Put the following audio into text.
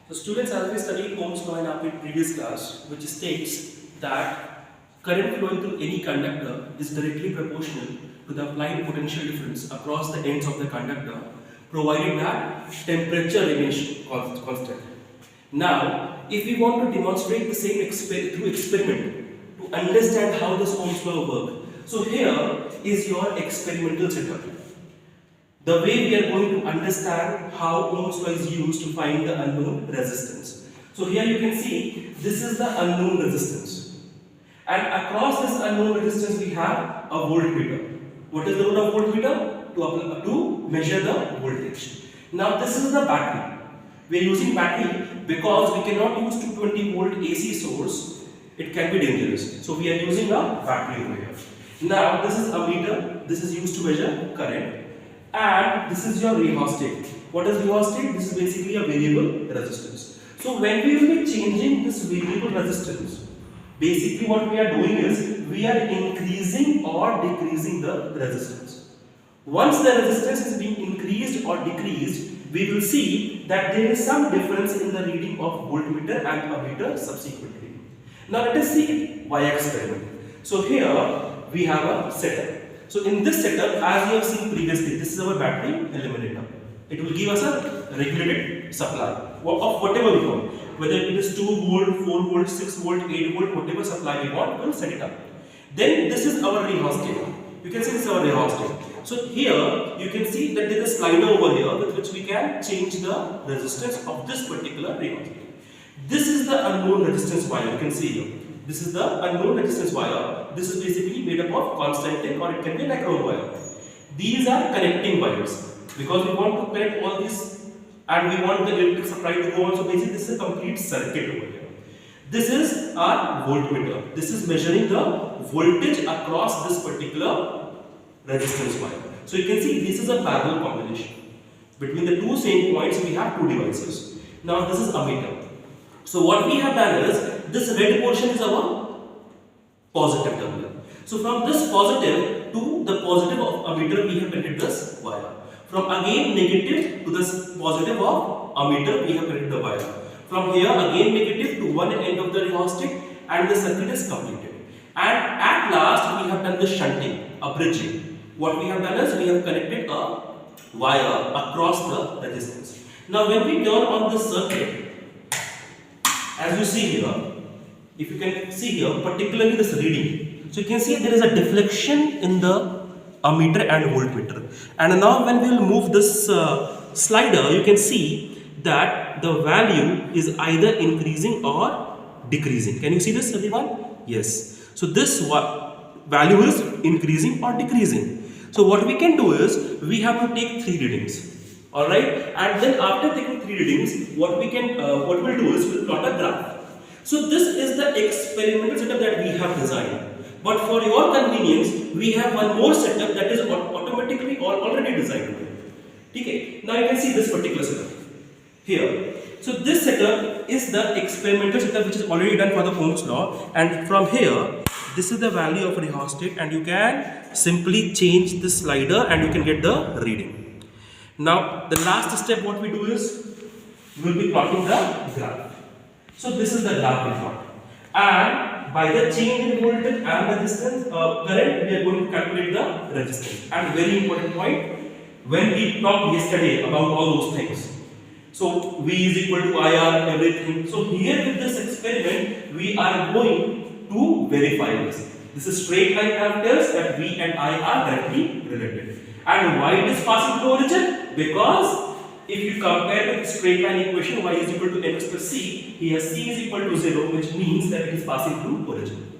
So students, as we studied Ohm's law in our previous class, which states that current flowing through any conductor is directly proportional to the applied potential difference across the ends of the conductor, provided that temperature remains constant. Now, if we want to demonstrate the same through experiment to understand how this Ohm's law works, so here is your experimental setup. The way we are going to understand how Ohm's law is used to find the unknown resistance. So here you can see this is the unknown resistance, and across this unknown resistance we have a voltmeter. What is the role of voltmeter? To measure the voltage. Now this is the battery. We are using battery because we cannot use 220 volt AC source. It can be dangerous. So we are using a battery over here. Now this is a meter. This is used to measure current. And this is your rheostat. What is rheostat? This is basically a variable resistance. So when we will be changing this variable resistance, basically what we are doing is we are increasing or decreasing the resistance. Once the resistance is being increased or decreased, we will see that there is some difference in the reading of voltmeter and ammeter subsequently. Now let us see by experiment. So here we have a setup. So in this setup, as we have seen previously, this is our battery eliminator. It will give us a regulated supply of whatever we want. Whether it is 2 volt, 4 volt, 6 volt, 8 volt, whatever supply we want, we will set it up. Then this is our rheostat. You can see this is our rheostat. So here you can see that there is a slider over here with which we can change the resistance of this particular rheostat. This is the unknown resistance wire. You can see here. This is the unknown resistance wire. This is basically made up of constantin, or it can be like a wire. These are connecting wires because we want to connect all these and we want the electric supply to go on. So basically this is a complete circuit over here. This is our voltmeter. This is measuring the voltage across this particular resistance wire. So you can see this is a parallel combination. Between the two same points we have two devices. Now this is ammeter. So what we have done is this red portion is our positive terminal. So from this positive to the positive of ammeter we have connected this wire. From again negative to this positive of ammeter we have connected the wire. From here again negative to one end of the rheostat, and the circuit is completed. And at last we have done the shunting, a bridging. What we have done is we have connected a wire across the resistance. Now when we turn on this circuit, as you see here, if you can see here, particularly this reading, so you can see there is a deflection in the ammeter and voltmeter. And now when we will move this slider, you can see that the value is either increasing or decreasing. Can you see this, everyone? Yes. So this value is increasing or decreasing. So what we can do is we have to take 3 readings. Alright, and then after taking 3 readings, what we'll do is we'll plot a graph. So this is the experimental setup that we have designed. But for your convenience, we have one more setup that is automatically already designed. Okay, now you can see this particular setup here. So this setup is the experimental setup which is already done for the Ohm's law, and from here, this is the value of a rheostat, and you can simply change the slider and you can get the reading. Now, the last step what we do is, we will be plotting the graph. So this is the graph we plot. And by the change in voltage and resistance, current, we are going to calculate the resistance. And very important point, when we talked yesterday about all those things. So V is equal to IR, everything. So here with this experiment, we are going to verify this. This is straight line tells that V and I are directly related. And why it is passing through origin? Because if you compare with straight line equation, y is equal to mx plus c, here c is equal to 0, which means that it is passing through origin.